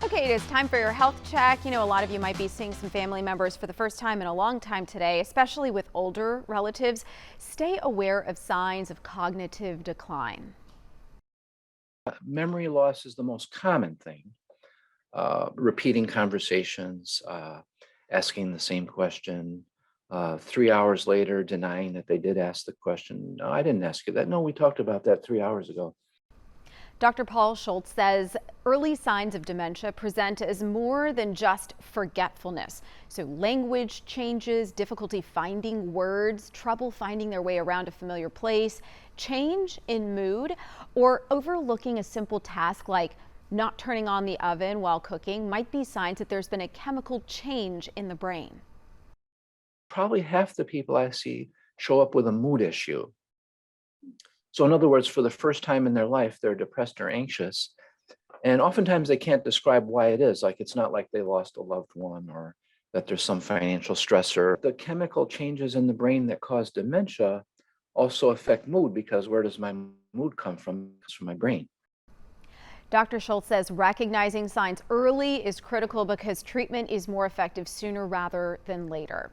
Okay, it is time for your health check. You know, a lot of you might be seeing some family members for the first time in a long time today, especially with older relatives. Stay aware of signs of cognitive decline. Memory loss is the most common thing. Repeating conversations, asking the same question, 3 hours later denying that they did ask the question. No, I didn't ask you that. No, we talked about that 3 hours ago. Dr. Paul Schultz says early signs of dementia present as more than just forgetfulness. So language changes, difficulty finding words, trouble finding their way around a familiar place, change in mood, or overlooking a simple task like not turning on the oven while cooking might be signs that there's been a chemical change in the brain. Probably half the people I see show up with a mood issue. So, in other words, for the first time in their life, they're depressed or anxious. And oftentimes they can't describe why it is. Like it's not like they lost a loved one or that there's some financial stressor. The chemical changes in the brain that cause dementia also affect mood because where does my mood come from? It's from my brain. Dr. Schultz says recognizing signs early is critical because treatment is more effective sooner rather than later.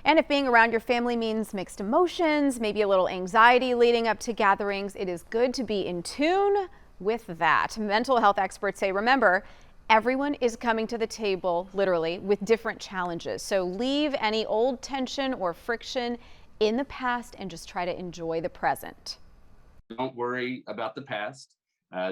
And if being around your family means mixed emotions, maybe a little anxiety leading up to gatherings, it is good to be in tune with that. Mental health experts say, remember, everyone is coming to the table, literally, with different challenges. So leave any old tension or friction in the past and just try to enjoy the present. Don't worry about the past.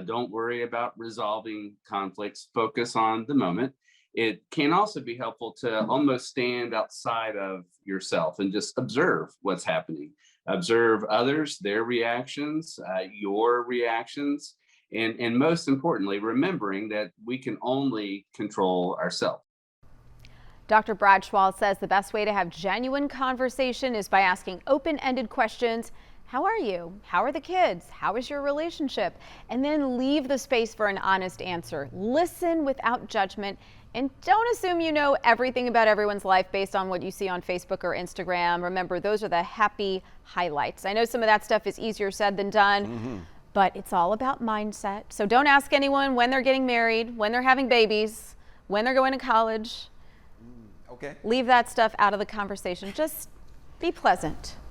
Don't worry about resolving conflicts. Focus on the moment. It can also be helpful to almost stand outside of yourself and just observe what's happening. Observe others, their reactions, your reactions, and most importantly, remembering that we can only control ourselves. Dr. Bradshaw says the best way to have genuine conversation is by asking open-ended questions. How are you? How are the kids? How is your relationship? And then leave the space for an honest answer. Listen without judgment and don't assume you know everything about everyone's life based on what you see on Facebook or Instagram. Remember, those are the happy highlights. I know some of that stuff is easier said than done, but it's all about mindset. So don't ask anyone when they're getting married, when they're having babies, when they're going to college. Okay. Leave that stuff out of the conversation. Just be pleasant.